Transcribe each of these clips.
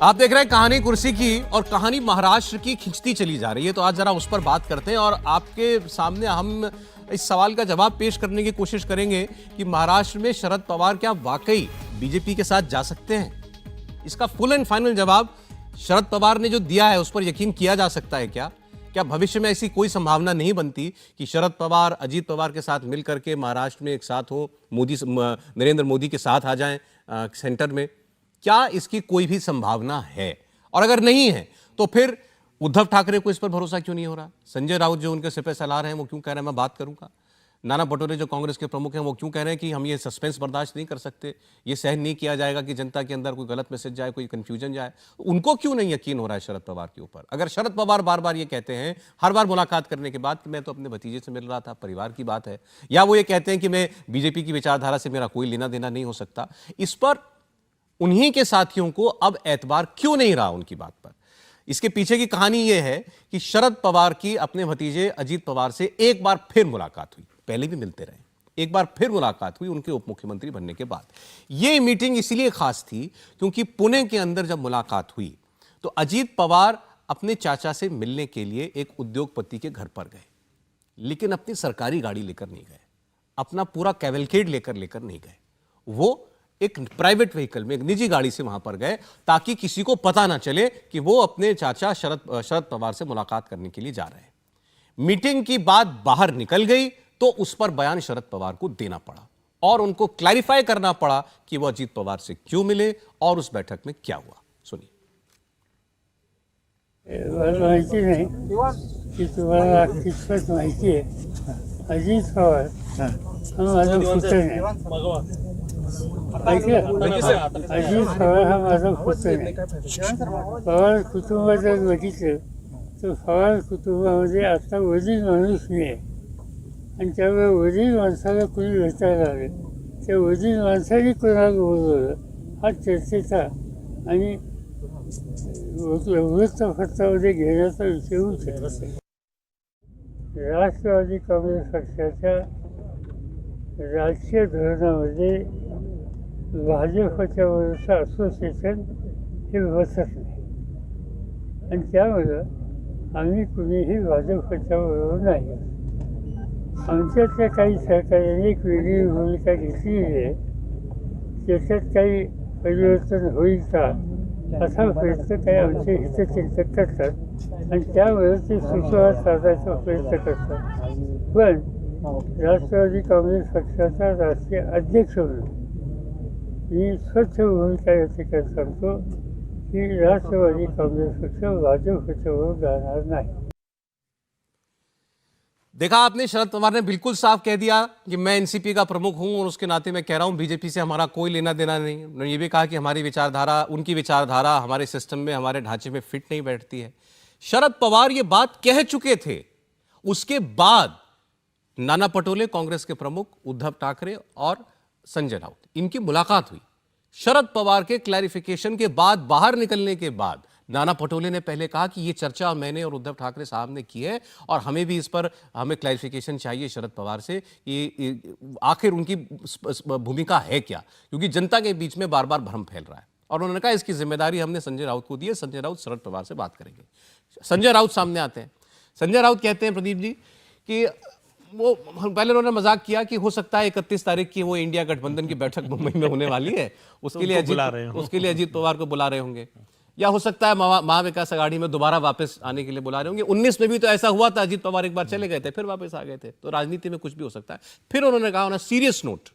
आप देख रहे हैं कहानी कुर्सी की, और कहानी महाराष्ट्र की खिंचती चली जा रही है। तो आज जरा उस पर बात करते हैं और आपके सामने हम इस सवाल का जवाब पेश करने की कोशिश करेंगे कि महाराष्ट्र में शरद पवार क्या वाकई बीजेपी के साथ जा सकते हैं। इसका फुल एंड फाइनल जवाब शरद पवार ने जो दिया है उस पर यकीन किया जा सकता है क्या? क्या भविष्य में ऐसी कोई संभावना नहीं बनती कि शरद पवार अजीत पवार के साथ मिलकर के महाराष्ट्र में एक साथ हो, नरेंद्र मोदी के साथ आ जाएं सेंटर में? क्या इसकी कोई भी संभावना है? और अगर नहीं है तो फिर उद्धव ठाकरे को इस पर भरोसा क्यों नहीं हो रहा? संजय राउत जो उनके सिपह सलाह रहे हैं वो क्यों कह रहे हैं मैं बात करूंगा? नाना पटोले जो कांग्रेस के प्रमुख हैं वो क्यों कह रहे हैं कि हम ये सस्पेंस बर्दाश्त नहीं कर सकते, ये सहन नहीं किया जाएगा कि जनता के अंदर कोई गलत मैसेज जाए, कोई कंफ्यूजन जाए? उनको क्यों नहीं यकीन हो रहा है शरद पवार के ऊपर? अगर शरद पवार बार बार ये कहते हैं हर बार मुलाकात करने के बाद कि मैं तो अपने भतीजे से मिल रहा था, परिवार की बात है, या वो ये कहते हैं कि मैं बीजेपी की विचारधारा से मेरा कोई लेना देना नहीं हो सकता, इस पर उन्हीं के साथियों को अब एतबार क्यों नहीं रहा उनकी बात पर? इसके पीछे की कहानी यह है कि शरद पवार की अपने भतीजे अजीत पवार से एक बार फिर मुलाकात हुई। पहले भी मिलते रहे, एक बार फिर मुलाकात हुई उनके उप मुख्यमंत्री बनने के बाद। यह मीटिंग इसलिए खास थी क्योंकि पुणे के अंदर जब मुलाकात हुई तो अजीत पवार अपने चाचा से मिलने के लिए एक उद्योगपति के घर पर गए, लेकिन अपनी सरकारी गाड़ी लेकर नहीं गए, अपना पूरा कैवलकेड लेकर नहीं गए। वो एक प्राइवेट व्हीकल में, एक निजी गाड़ी से वहां पर गए ताकि किसी को पता ना चले कि वो अपने चाचा शरद पवार से मुलाकात करने के लिए जा रहे हैं। मीटिंग की बात बाहर निकल गई तो उस पर बयान शरद पवार को देना पड़ा और उनको क्लैरिफाई करना पड़ा कि वो अजीत पवार से क्यों मिले और उस बैठक में क्या हुआ। सुनिए। माहिती नाही की तुम्हाला कितपत माहिती आहे, अजित पवार हा माझा पुत्र नाही। अजित पवार हा माझा पुत्र नाही। पवार कुटुंबात जर बघितलं तर पवार कुटुंबामध्ये आता वडील माणूस मी आहे आणि त्यामुळे वडील माणसाला कोणी भेटायला आले त्या वडील माणसाने कोणाला बोलवलं हा चर्चेचा आणि वृत्तपत्रामध्ये घेण्याचा विषय होऊ शकतो। राष्ट्रवादी काँग्रेस पक्षाच्या राजकीय धोरणामध्ये भाजपच्या वरचं असोसिएशन हे बसत नाही आणि त्यामुळं आम्ही कुणीही भाजपच्या बरोबर नाही। आमच्यातल्या काही सहकार्याने एक वेगळी भूमिका घेतलेली आहे, त्याच्यात काही परिवर्तन होईल का असा प्रयत्न काही आमचे हितचिंतक करतात आणि त्यामुळे ते सुसंवाद साधायचा प्रयत्न करतात। पण राष्ट्रवादी काँग्रेस पक्षाचा राष्ट्रीय अध्यक्ष म्हणून मी स्वच्छ भूमिका या ठिकाणी सांगतो की राष्ट्रवादी काँग्रेस पक्ष भाजपच्यावर जाणार नाही। देखा आपने, शरद पवार ने बिल्कुल साफ कह दिया कि मैं एनसीपी का प्रमुख हूं और उसके नाते मैं कह रहा हूं बीजेपी से हमारा कोई लेना देना नहीं। उन्होंने ये भी कहा कि हमारी विचारधारा, उनकी विचारधारा हमारे सिस्टम में, हमारे ढांचे में फिट नहीं बैठती है। शरद पवार ये बात कह चुके थे। उसके बाद नाना पटोले कांग्रेस के प्रमुख, उद्धव ठाकरे और संजय राउत, इनकी मुलाकात हुई। शरद पवार के क्लैरिफिकेशन के बाद, बाहर निकलने के बाद नाना पटोले ने पहले कहा कि ये चर्चा मैंने और उद्धव ठाकरे साहब ने की है और हमें भी इस पर हमें क्लैरिफिकेशन चाहिए शरद पवार से कि आखिर उनकी भूमिका है क्या, क्योंकि जनता के बीच में बार बार भ्रम फैल रहा है। और उन्होंने कहा इसकी जिम्मेदारी हमने संजय राउत को दी है, संजय राउत शरद पवार से बात करेंगे। संजय राउत सामने आते हैं। संजय राउत कहते हैं प्रदीप जी कि वो पहले उन्होंने मजाक किया कि हो सकता है 31 तारीख की वो इंडिया गठबंधन की बैठक मुंबई में होने वाली है, उसके लिए अजीत पवार को बुला रहे होंगे, या हो सकता है महाविकास आघाड़ी में दोबारा वापस आने के लिए बुला रहे होंगे। 19 में भी तो ऐसा हुआ था, अजीत पवार एक बार चले गए थे फिर वापस आ गए थे, तो राजनीति में कुछ भी हो सकता है। फिर उन्होंने कहा ना सीरियस नोट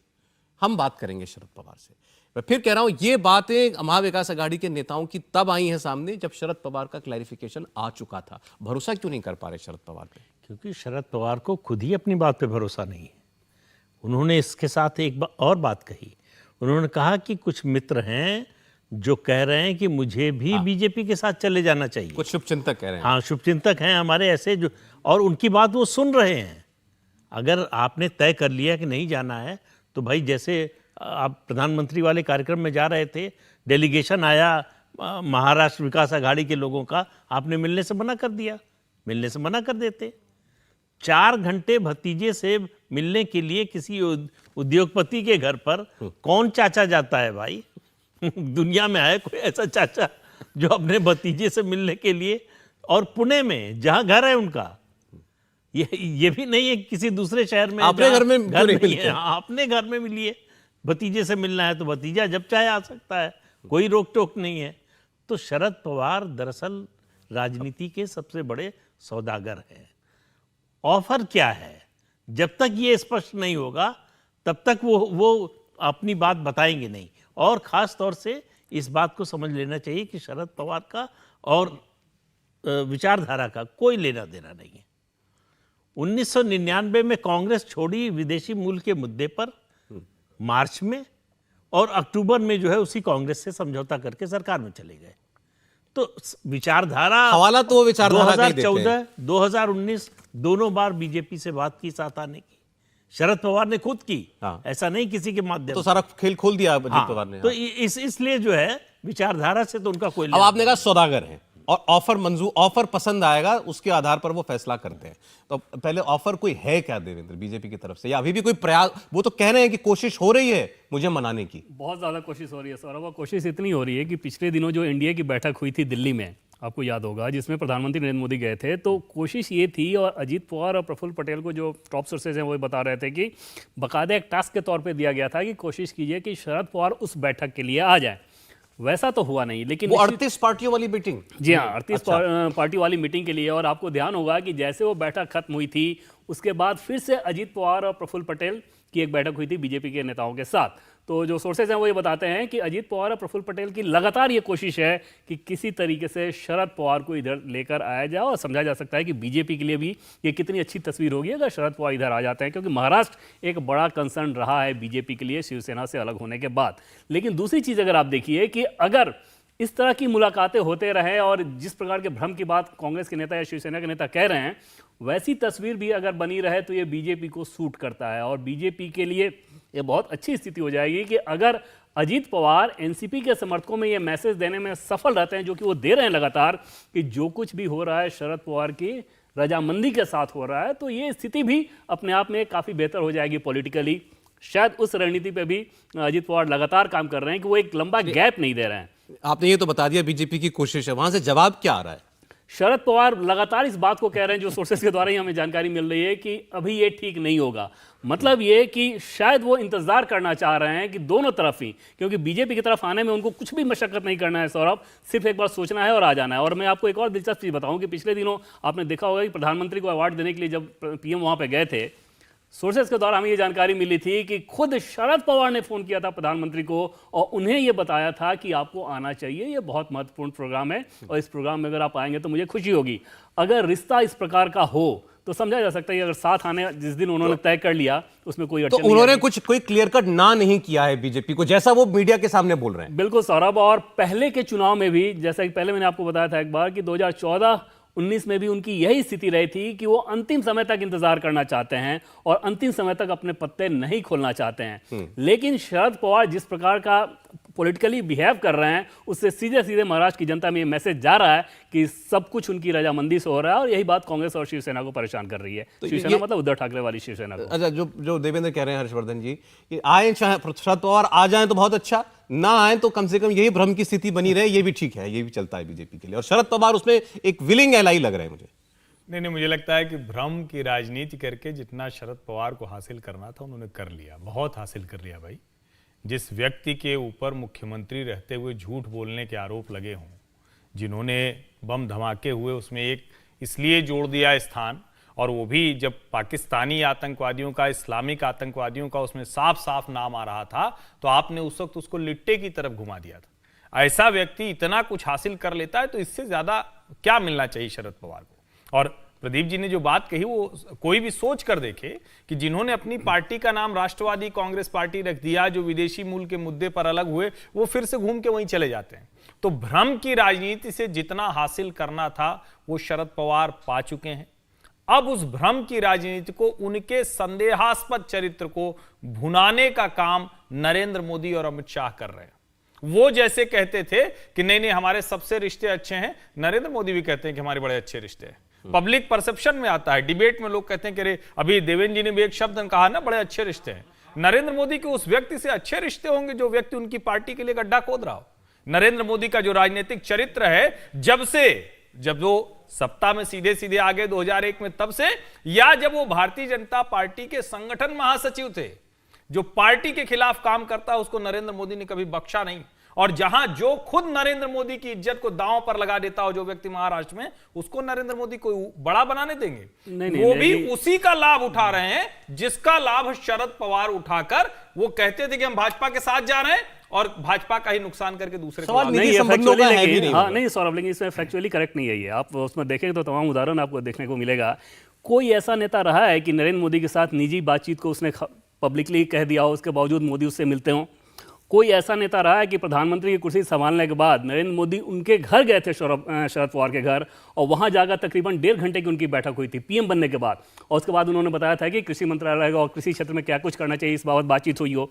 हम बात करेंगे शरद पवार से। मैं फिर कह रहा हूं ये बातें महाविकास आघाड़ी के नेताओं की तब आई हैं सामने जब शरद पवार का क्लैरिफिकेशन आ चुका था। भरोसा क्यों नहीं कर पा रहे शरद पवार पे? क्योंकि शरद पवार को खुद ही अपनी बात पे भरोसा नहीं है। उन्होंने इसके साथ एक और बात कही। उन्होंने कहा कि कुछ मित्र हैं जो कह रहे हैं कि मुझे भी बीजेपी के साथ चले जाना चाहिए। कुछ शुभचिंतक कह रहे हैं। हाँ, शुभचिंतक हैं हमारे ऐसे जो, और उनकी बात वो सुन रहे हैं। अगर आपने तय कर लिया कि नहीं जाना है तो भाई, जैसे आप प्रधानमंत्री वाले कार्यक्रम में जा रहे थे, डेलीगेशन आया महाराष्ट्र विकास आघाड़ी के लोगों का, आपने मिलने से मना कर दिया। मिलने से मना कर देते। 4 घंटे भतीजे से मिलने के लिए किसी उद्योगपति के घर पर कौन चाचा जाता है भाई? दुनिया में है कोई ऐसा चाचा जो अपने भतीजे से मिलने के लिए, और पुणे में जहां घर है उनका, ये भी नहीं है किसी दूसरे शहर में, अपने घर में घर नहीं नहीं मिलते। है, हाँ, अपने घर में मिलिए। भतीजे से मिलना है तो भतीजा जब चाहे आ सकता है, कोई रोक टोक नहीं है। तो शरद पवार दरअसल राजनीति के सबसे बड़े सौदागर हैं। ऑफर क्या है, जब तक ये स्पष्ट नहीं होगा तब तक वो अपनी बात बताएंगे नहीं। और खास तौर से इस बात को समझ लेना चाहिए कि शरद पवार का और विचारधारा का कोई लेना देना नहीं है। 1999 में कांग्रेस छोड़ी विदेशी मूल के मुद्दे पर मार्च में, और अक्टूबर में जो है उसी कांग्रेस से समझौता करके सरकार में चले गए। तो विचारधारा, हवाला तो वो विचारधारा का ही देते हैं। 2014 2019 दोनों बार बीजेपी से बात की, साथ आने की शरद पवार ने खुद की, हाँ। ऐसा नहीं किसी के माध्यम तो से। सारा खेल खोल दिया अजीत हाँ, पवार ने। तो इसलिए जो है विचारधारा से तो उनका कोई अब आपने कहा सौदागर हैं और ऑफर पसंद आएगा उसके आधार पर वो फैसला करते हैं। तो पहले ऑफर कोई है क्या देवेंद्र बीजेपी की तरफ से, या अभी भी कोई प्रयास? वो तो कह रहे हैं कि कोशिश हो रही है मुझे मनाने की। बहुत ज़्यादा कोशिश हो रही है सौरभ, और कोशिश इतनी हो रही है कि पिछले दिनों जो एनडीए की बैठक हुई थी दिल्ली में, आपको याद होगा, जिसमें प्रधानमंत्री नरेंद्र मोदी गए थे, तो कोशिश ये थी, और अजीत पवार और प्रफुल्ल पटेल को जो टॉप सोर्सेज हैं वो बता रहे थे कि बाकायदा एक टास्क के तौर पे दिया गया था कि कोशिश कीजिए कि शरद पवार उस बैठक के लिए आ जाए। वैसा तो हुआ नहीं, लेकिन वो 38 पार्टियों वाली मीटिंग, जी हाँ, 38 पार्टी वाली मीटिंग के लिए। और आपको ध्यान होगा कि जैसे वो बैठक खत्म हुई थी उसके बाद फिर से अजीत पवार और प्रफुल्ल पटेल की एक बैठक हुई थी बीजेपी के नेताओं के साथ। तो जो सोर्सेज हैं वो ये बताते हैं कि अजीत पवार और प्रफुल्ल पटेल की लगातार ये कोशिश है कि किसी तरीके से शरद पवार को इधर लेकर आया जाए। और समझा जा सकता है कि बीजेपी के लिए भी ये कितनी अच्छी तस्वीर होगी अगर शरद पवार इधर आ जाते हैं, क्योंकि महाराष्ट्र एक बड़ा कंसर्न रहा है बीजेपी के लिए शिवसेना से अलग होने के बाद। लेकिन दूसरी चीज़ अगर आप देखिए कि अगर इस तरह की मुलाकातें होते रहे और जिस प्रकार के भ्रम की बात कांग्रेस के नेता या शिवसेना के नेता कह रहे हैं, वैसी तस्वीर भी अगर बनी रहे तो ये बीजेपी को सूट करता है। और बीजेपी के लिए ये बहुत अच्छी स्थिति हो जाएगी कि अगर अजीत पवार एनसीपी के समर्थकों में ये मैसेज देने में सफल रहते हैं, जो कि वो दे रहे हैं लगातार, कि जो कुछ भी हो रहा है शरद पवार की रजामंदी के साथ हो रहा है, तो ये स्थिति भी अपने आप में काफ़ी बेहतर हो जाएगी पॉलिटिकली। शायद उस रणनीति पे भी अजीत पवार लगातार काम कर रहे हैं कि वो एक लंबा गैप नहीं दे रहे हैं। आपने ये तो बता दिया बीजेपी की कोशिश है, वहां से जवाब क्या आ रहा है? शरद पवार लगातार इस बात को कह रहे हैं, जो सोर्सेस के द्वारा ही हमें जानकारी मिल रही है, कि अभी ये ठीक नहीं होगा। मतलब ये कि शायद वो इंतजार करना चाह रहे हैं कि दोनों तरफ ही, क्योंकि बीजेपी की तरफ आने में उनको कुछ भी मशक्कत नहीं करना है सौरभ, सिर्फ एक बार सोचना है और आ जाना है। और मैं आपको एक और दिलचस्प चीज़ बताऊं कि पिछले दिनों आपने देखा होगा कि प्रधानमंत्री को अवार्ड देने के लिए जब पीएम वहां पर गए थे, सोर्सेस के द्वारा हमें ये जानकारी मिली थी कि खुद शरद पवार ने फोन किया था प्रधानमंत्री को और उन्हें ये बताया था कि आपको आना चाहिए, ये बहुत महत्वपूर्ण प्रोग्राम है और इस प्रोग्राम में अगर आप आएंगे तो मुझे खुशी होगी। अगर रिश्ता इस प्रकार का हो तो समझा जा सकता है कि अगर साथ आने जिस दिन उन्होंने तय कर लिया उसमें कोई तो अड़चन नहीं उन्होंने आएगी। कोई क्लियर कट ना नहीं किया है बीजेपी को, जैसा वो मीडिया के सामने बोल रहे हैं। बिल्कुल सौरभ, और पहले के चुनाव में भी, जैसा कि पहले मैंने आपको बताया था एक बार, कि 2014-19 में भी उनकी यही स्थिति रही थी कि वो अंतिम समय तक इंतजार करना चाहते हैं और अंतिम समय तक अपने पत्ते नहीं खोलना चाहते हैं। लेकिन शरद पवार जिस प्रकार का पॉलिटिकली बिहेव कर रहे हैं उससे सीधे सीधे महाराष्ट्र की जनता में ये मैसेज जा रहा है कि सब कुछ उनकी रजामंदी से हो रहा है, और यही बात कांग्रेस और शिवसेना को परेशान कर रही है। तो शिवसेना मतलब उद्धव ठाकरे वाली शिवसेना को। अच्छा, जो देवेंद्र कह रहे हैं हर्षवर्धन जी कि आए, चाहे शरद पवार आ जाएं तो बहुत अच्छा, ना आए तो कम से कम यही भ्रम की स्थिति बनी रहे, ये भी ठीक है, ये भी चलता है बीजेपी के लिए। और शरद पवार उसमें एक विलिंग एलाई लग रहे हैं मुझे। नहीं, मुझे लगता है कि भ्रम की राजनीति करके जितना शरद पवार को हासिल करना था उन्होंने कर लिया, बहुत हासिल कर लिया भाई। जिस व्यक्ति के ऊपर मुख्यमंत्री रहते हुए झूठ बोलने के आरोप लगे हों, जिन्होंने बम धमाके हुए उसमें एक इसलिए जोड़ दिया स्थान, और वो भी जब पाकिस्तानी आतंकवादियों का, इस्लामिक आतंकवादियों का उसमें साफ साफ नाम आ रहा था, तो आपने उस वक्त उसको लिट्टे की तरफ घुमा दिया था। ऐसा व्यक्ति इतना कुछ हासिल कर लेता है तो इससे ज्यादा क्या मिलना चाहिए शरद पवार को। और प्रदीप जी ने जो बात कही वो कोई भी सोच कर देखे कि जिन्होंने अपनी पार्टी का नाम राष्ट्रवादी कांग्रेस पार्टी रख दिया, जो विदेशी मूल के मुद्दे पर अलग हुए, वो फिर से घूम के वहीं चले जाते हैं। तो भ्रम की राजनीति से जितना हासिल करना था वो शरद पवार पा चुके हैं। अब उस भ्रम की राजनीति को, उनके संदेहास्पद चरित्र को भुनाने का काम नरेंद्र मोदी और अमित शाह कर रहे हैं। वो जैसे कहते थे कि नहीं हमारे सबसे रिश्ते अच्छे हैं, नरेंद्र मोदी भी कहते हैं कि हमारे बड़े अच्छे रिश्ते हैं। पब्लिक परसेप्शन में आता है, डिबेट में लोग कहते हैं कि अरे अभी देवेंद्र जी ने भी एक शब्द कहा ना, बड़े अच्छे रिश्ते हैं। नरेंद्र मोदी के उस व्यक्ति से अच्छे रिश्ते होंगे जो व्यक्ति उनकी पार्टी के लिए गड्ढा खोद रहा हो, नरेंद्र मोदी का जो राजनीतिक चरित्र है, जब वो सत्ता में सीधे सीधे आ गए 2001 में तब से, या जब वो भारतीय जनता पार्टी के संगठन महासचिव थे, जो पार्टी के खिलाफ काम करता है उसको नरेंद्र मोदी ने कभी बख्शा नहीं। और जहां जो खुद नरेंद्र मोदी की इज्जत को दांव पर लगा देता हो जो व्यक्ति महाराष्ट्र में, उसको नरेंद्र मोदी को बड़ा बनाने देंगे? नहीं, वो भी उसी का लाभ उठा रहे हैं जिसका लाभ शरद पवार उठाकर वो कहते थे कि हम भाजपा के साथ जा रहे हैं और भाजपा का ही नुकसान करके दूसरे सवाल को निजी नहीं, संबंधों का है भी नहीं। हाँ नहीं सौरभ, लेकिन इसमें फैक्चुअली करेक्ट नहीं है ये। आप उसमें देखेंगे तो तमाम उदाहरण आपको देखने को मिलेगा। कोई ऐसा नेता रहा है कि नरेंद्र मोदी के साथ निजी बातचीत को उसने पब्लिकली कह दिया हो, उसके बावजूद मोदी उससे मिलते हों? कोई ऐसा नेता रहा है कि प्रधानमंत्री की कुर्सी संभालने के बाद नरेंद्र मोदी उनके घर गए थे, शरद पवार के घर, और वहां जाकर तकरीबन 1.5 घंटे की उनकी बैठक हुई थी पीएम बनने के बाद, और उसके बाद उन्होंने बताया था कि कृषि मंत्रालय और कृषि क्षेत्र में क्या कुछ करना चाहिए, इस बाबत बातचीत हुई हो?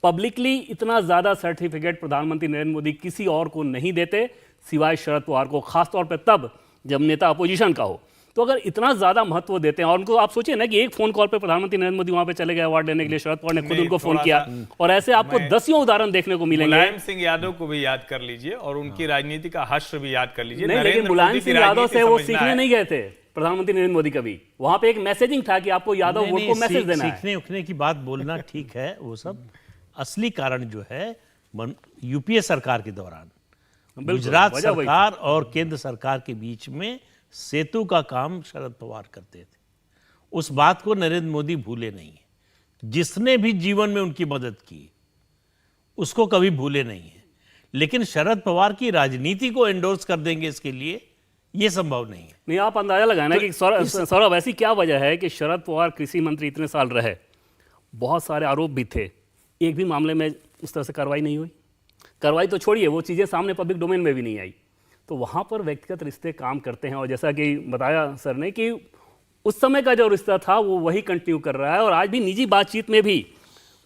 पब्लिकली इतना ज़्यादा सर्टिफिकेट प्रधानमंत्री नरेंद्र मोदी किसी और को नहीं देते सिवाय शरद पवार को, खासतौर पर तब जब नेता अपोजिशन का हो। तो अगर इतना ज़्यादा महत्व देते हैं, और उनको आप सोचिए ना कि एक फ़ोन कॉल पे प्रधानमंत्री नरेंद्र मोदी वहाँ पे चले गए अवार्ड लेने के लिए, शरद पवार ने खुद उनको फ़ोन किया, और ऐसे आपको दसियों उदाहरण देखने को मिलेंगे। मुलायम सिंह यादव को भी याद कर लीजिए और उनकी राजनीति का हश्र भी याद कर लीजिए। नहीं, लेकिन मुलायम सिंह यादव से वो सीखने नहीं गए थे प्रधानमंत्री नरेंद्र मोदी कभी। वहां पे एक मैसेजिंग था कि आपको यादव वोट को मैसेज देना है। सीखने उखने की बात बोलना ठीक है, वो सब असली कारण जो है यूपीए सरकार के दौरान गुजरात सरकार और केंद्र सरकार के बीच में सेतु का काम शरद पवार करते थे। उस बात को नरेंद्र मोदी भूले नहीं है। जिसने भी जीवन में उनकी मदद की उसको कभी भूले नहीं है, लेकिन शरद पवार की राजनीति को एंडोर्स कर देंगे इसके लिए यह संभव नहीं है। नहीं, आप अंदाजा लगाए ना कि सौरभ ऐसी क्या वजह है कि शरद पवार कृषि मंत्री इतने साल रहे, बहुत सारे आरोप भी थे, एक भी मामले में इस तरह से कार्रवाई नहीं हुई। कार्रवाई तो छोड़िए, वो चीज़ें सामने पब्लिक डोमेन में भी नहीं आई। तो वहाँ पर व्यक्तिगत रिश्ते काम करते हैं, और जैसा कि बताया सर ने कि उस समय का जो रिश्ता था वो वही कंटिन्यू कर रहा है। और आज भी निजी बातचीत में भी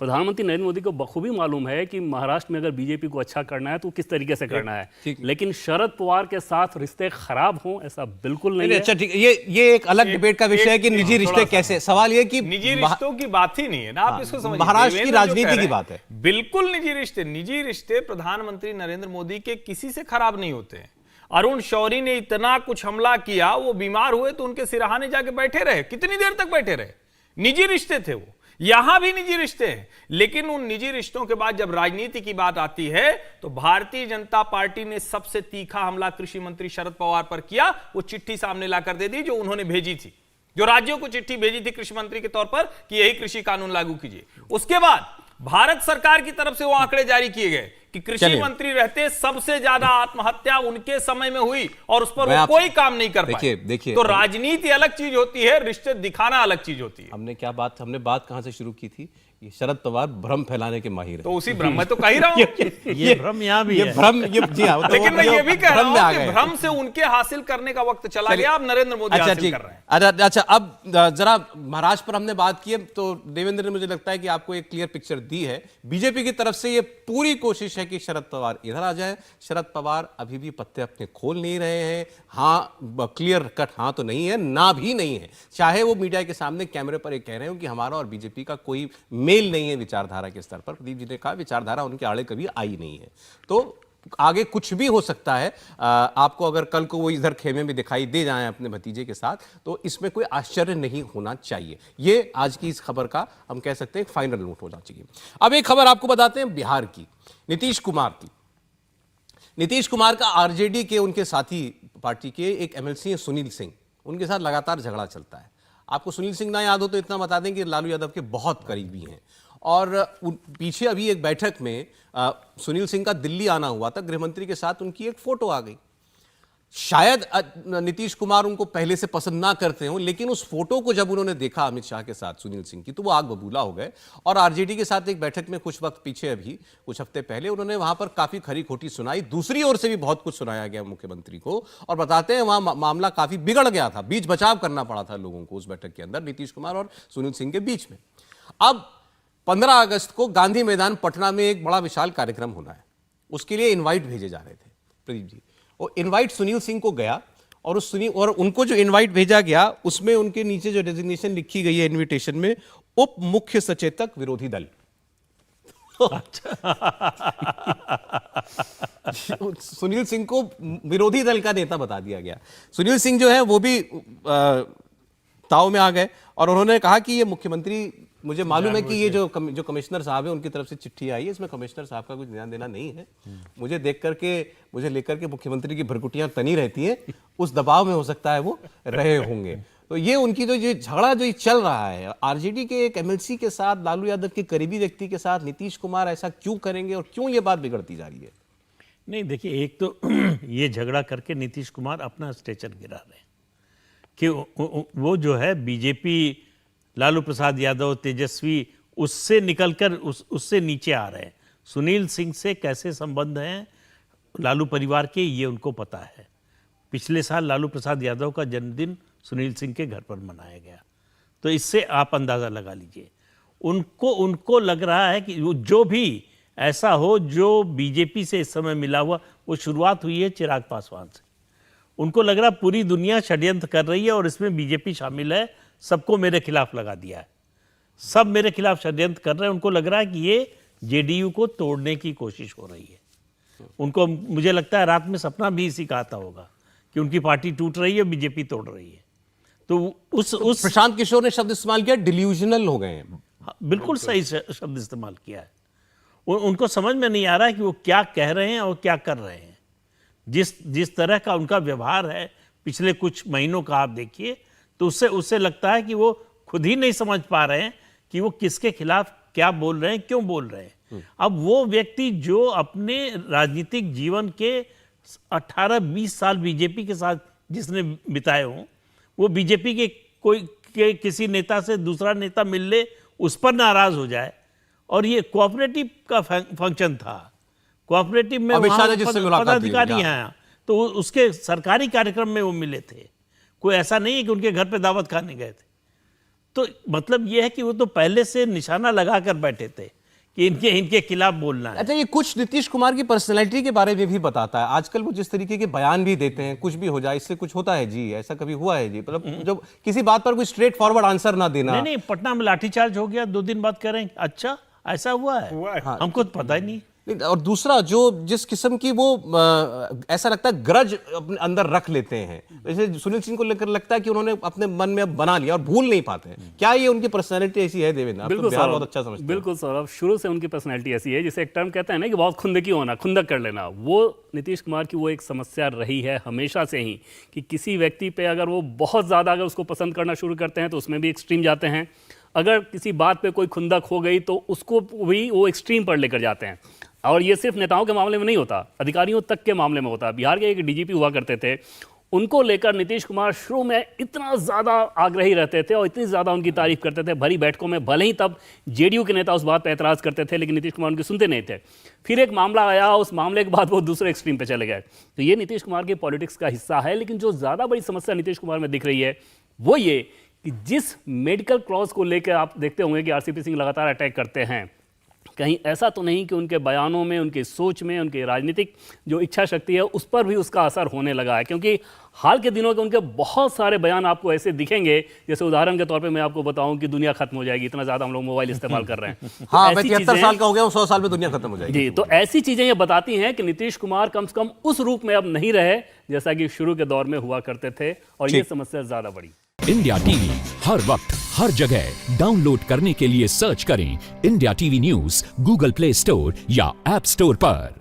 प्रधानमंत्री नरेंद्र मोदी को बखूबी मालूम है कि महाराष्ट्र में अगर बीजेपी को अच्छा करना है तो किस तरीके से करना है, लेकिन शरद पवार के साथ रिश्ते खराब हों ऐसा बिल्कुल नहीं है। अच्छा ठीक, ये एक अलग डिबेट का विषय है कि निजी रिश्ते कैसे। सवाल ये कि निजी रिश्तों की बात ही नहीं है ना, आप इसको समझिए। महाराष्ट्र की राजनीति की बात है। बिल्कुल निजी रिश्ते प्रधानमंत्री नरेंद्र मोदी के किसी से खराब नहीं होते हैं। अरुण शौरी ने इतना कुछ हमला किया, वो बीमार हुए तो उनके सिरहाने जाके बैठे रहे, कितनी देर तक बैठे रहे? निजी रिश्ते थे वो, यहां भी निजी रिश्ते हैं। लेकिन उन निजी रिश्तों के बाद जब राजनीति की बात आती है तो भारतीय जनता पार्टी ने सबसे तीखा हमला कृषि मंत्री शरद पवार पर किया। वो चिट्ठी सामने लाकर दे दी जो उन्होंने भेजी थी, जो राज्यों को चिट्ठी भेजी थी कृषि मंत्री के तौर पर कि यही कृषि कानून लागू कीजिए। उसके बाद भारत सरकार की तरफ से वो आंकड़े जारी किए गए कि कृषि मंत्री रहते सबसे ज्यादा आत्महत्या उनके समय में हुई, और उस पर वो कोई काम नहीं कर पाए। देखिए, तो राजनीति अलग चीज होती है, रिश्ते दिखाना अलग चीज होती है। हमने बात कहां से शुरू की थी? ये शरद पवार भ्रम फैलाने के माहिर है। तो उसी भ्रम में तो कह ही रहा हूं ये भ्रम यहाँ भी है। भ्रम जी हाँ, लेकिन मैं ये भी कह रहा हूं कि भ्रम से उनके हासिल करने का वक्त चला गया, अब नरेंद्र मोदी हासिल कर रहे हैं। अच्छा, अब जरा महाराष्ट्र पर हमने बात की है, तो देवेंद्र ने मुझे लगता है कि आपको एक क्लियर पिक्चर दी है। बीजेपी की तरफ से ये पूरी कोशिश है कि शरद पवार इधर आ जाए। शरद पवार अभी भी पत्ते अपने खोल नहीं रहे हैं। हाँ, क्लियर कट हाँ तो नहीं है, ना भी नहीं है। चाहे वो मीडिया के सामने कैमरे पर एक कह रहे हो कि हमारा और बीजेपी का कोई मेल नहीं है विचारधारा के स्तर पर। प्रदीप जी ने कहा विचारधारा उनके आड़े कभी आई नहीं है, तो आगे कुछ भी हो सकता है। आपको अगर कल को वो इधर खेमे में दिखाई दे जाएं अपने भतीजे के साथ, तो इसमें कोई आश्चर्य नहीं होना चाहिए। ये आज की इस खबर का हम कह सकते हैं फाइनल नोट होना चाहिए। अब एक खबर आपको बताते हैं बिहार की, नीतीश कुमार की। नीतीश कुमार का आरजेडी के उनके साथी पार्टी के एक एमएलसी हैं सुनील सिंह, उनके साथ लगातार झगड़ा चलता है। आपको सुनील सिंह ना याद हो तो इतना बता दें कि लालू यादव के बहुत करीबी हैं, और पीछे अभी एक बैठक में सुनील सिंह का दिल्ली आना हुआ था, गृहमंत्री के साथ उनकी एक फोटो आ गई। शायद नीतीश कुमार उनको पहले से पसंद ना करते हों, लेकिन उस फोटो को जब उन्होंने देखा अमित शाह के साथ सुनील सिंह की, तो वो आग बबूला हो गए। और आरजेडी के साथ एक बैठक में कुछ वक्त पीछे, अभी कुछ हफ्ते पहले, उन्होंने वहां पर काफी खरी खोटी सुनाई। दूसरी ओर से भी बहुत कुछ सुनाया गया मुख्यमंत्री को, और बताते हैं वहां मामला काफी बिगड़ गया था, बीच बचाव करना पड़ा था लोगों को उस बैठक के अंदर, नीतीश कुमार और सुनील सिंह के बीच में। अब 15 अगस्त को गांधी मैदान पटना में एक बड़ा विशाल कार्यक्रम होना है, उसके लिए इनवाइट भेजे जा रहे थे प्रदीप जी। और इनवाइट सुनील सिंह को गया, और उनको जो इनवाइट भेजा गया उसमें उनके नीचे जो डेजिग्नेशन लिखी गई है इनविटेशन में, उप मुख्य सचेतक विरोधी दल। सुनील सिंह को विरोधी दल का नेता बता दिया गया। सुनील सिंह जो है वो भी ताव में आ गए और उन्होंने कहा कि ये मुख्यमंत्री, मुझे मालूम है कि ये जो कमिश्नर साहब है उनकी तरफ से चिट्ठी आई है, इसमें कमिश्नर साहब का कुछ ध्यान देना नहीं है। मुझे लेकर के मुख्यमंत्री की भरकुटियां तनी रहती हैं, उस दबाव में हो सकता है वो रहे होंगे। तो ये उनकी जो ये झगड़ा जो ये चल रहा है आरजेडी के एक एमएलसी के साथ, लालू यादव के करीबी व्यक्ति के साथ, नीतीश कुमार ऐसा क्यों करेंगे और क्यों ये बात बिगड़ती जा रही है? नहीं देखिए, एक तो ये झगड़ा करके नीतीश कुमार अपना स्टेचर गिरा रहे हैं कि वो जो है बीजेपी, लालू प्रसाद यादव, तेजस्वी, उससे निकलकर उससे नीचे आ रहे हैं। सुनील सिंह से कैसे संबंध हैं लालू परिवार के, ये उनको पता है। पिछले साल लालू प्रसाद यादव का जन्मदिन सुनील सिंह के घर पर मनाया गया, तो इससे आप अंदाज़ा लगा लीजिए। उनको लग रहा है कि जो भी ऐसा हो जो बीजेपी से इस समय मिला हुआ, वो शुरुआत हुई है चिराग पासवान से। उनको लग रहा पूरी दुनिया षड्यंत्र कर रही है और इसमें बीजेपी शामिल है, सबको मेरे खिलाफ लगा दिया है, सब मेरे खिलाफ षड्यंत्र कर रहे हैं। उनको लग रहा है कि ये जेडीयू को तोड़ने की कोशिश हो रही है। उनको, मुझे लगता है रात में सपना भी इसी का आता होगा कि उनकी पार्टी टूट रही है, बीजेपी तोड़ रही है। तो उस प्रशांत किशोर ने शब्द इस्तेमाल किया, डिल्यूजनल हो गए हैं। बिल्कुल सही शब्द इस्तेमाल किया है। उनको समझ में नहीं आ रहा है कि वो क्या कह रहे हैं और क्या कर रहे हैं। जिस तरह का उनका व्यवहार है पिछले कुछ महीनों का, आप देखिए, तो उससे लगता है कि वो खुद ही नहीं समझ पा रहे हैं कि वो किसके खिलाफ क्या बोल रहे हैं, क्यों बोल रहे हैं। अब वो व्यक्ति जो अपने राजनीतिक जीवन के 18-20 साल बीजेपी के साथ जिसने बिताए हों, वो बीजेपी के किसी नेता से दूसरा नेता मिल ले, उस पर नाराज हो जाए। और ये कोऑपरेटिव का फंक्शन था, कोऑपरेटिव में पदाधिकारी हैं, तो उसके सरकारी कार्यक्रम में वो मिले थे। कोई ऐसा नहीं है कि उनके घर पे दावत खाने गए थे। तो मतलब ये है कि वो तो पहले से निशाना लगा कर बैठे थे कि इनके खिलाफ बोलना है। अच्छा, ये कुछ नीतीश कुमार की पर्सनैलिटी के बारे में भी बताता है। आजकल वो जिस तरीके के बयान भी देते हैं, कुछ भी हो जाए, इससे कुछ होता है जी, ऐसा कभी हुआ है जी, मतलब जब किसी बात पर कोई स्ट्रेट फॉरवर्ड आंसर ना देना। नहीं, पटना में लाठीचार्ज हो गया, 2 दिन बाद कह रहे हैं अच्छा ऐसा हुआ है, हमको तो पता ही नहीं। और दूसरा, जो जिस किस्म की वो ऐसा लगता है ग्रज अपने अंदर रख लेते हैं, जैसे सुनील सिंह को लेकर लगता है कि उन्होंने अपने मन में अब बना लिया और भूल नहीं पाते हैं। क्या ये उनकी पर्सनैलिटी ऐसी है देवेंद्र? बिल्कुल बिहार बहुत अच्छा समझते हैं। बिल्कुल सौरभ, शुरू से उनकी पर्सनैलिटी ऐसी है, जिसे एक टर्म कहते हैं ना कि बहुत खुंदकी होना, खुंदक कर लेना। वो नीतीश कुमार की वो एक समस्या रही है हमेशा से ही कि किसी व्यक्ति पे अगर वो बहुत ज़्यादा अगर उसको पसंद करना शुरू करते हैं तो उसमें भी एक्सट्रीम जाते हैं। अगर किसी बात पे कोई खुंदक हो गई तो उसको भी वो एक्सट्रीम पर लेकर जाते हैं। और ये सिर्फ नेताओं के मामले में नहीं होता, अधिकारियों तक के मामले में होता। बिहार के एक डीजीपी हुआ करते थे, उनको लेकर नीतीश कुमार शुरू में इतना ज़्यादा आग्रही रहते थे और इतनी ज़्यादा उनकी तारीफ करते थे भरी बैठकों में, भले ही तब जेडीयू के नेता उस बात पर एतराज़ करते थे, लेकिन नीतीश कुमार उनकी सुनते नहीं थे। फिर एक मामला आया, उस मामले के बाद वो दूसरे एक्सट्रीम पे चले गए। तो ये नीतीश कुमार की पॉलिटिक्स का हिस्सा है। लेकिन जो ज़्यादा बड़ी समस्या नीतीश कुमार में दिख रही है वो ये कि जिस मेडिकल क्लॉज को लेकर आप देखते होंगे कि आरसीपी सिंह लगातार अटैक करते हैं, कहीं ऐसा तो नहीं कि उनके बयानों में, उनकी सोच में, उनकी राजनीतिक जो इच्छा शक्ति है उस पर भी उसका असर होने लगा है। क्योंकि हाल के दिनों के उनके बहुत सारे बयान आपको ऐसे दिखेंगे, जैसे उदाहरण के तौर पे मैं आपको बताऊं कि दुनिया खत्म हो जाएगी, इतना ज़्यादा हम लोग मोबाइल इस्तेमाल कर रहे हैं। हाँ, मैं 73 साल का हो गया हूं, 100 साल में दुनिया खत्म हो जाएगी। जी, तो ऐसी चीज़ें ये बताती हैं कि नीतीश कुमार कम से कम उस रूप में अब नहीं रहे जैसा कि शुरू के दौर में हुआ करते थे, और ये समस्या ज़्यादा बड़ी। इंडिया टीवी हर वक्त हर जगह डाउनलोड करने के लिए सर्च करें India TV news Google play store या ऐप स्टोर पर।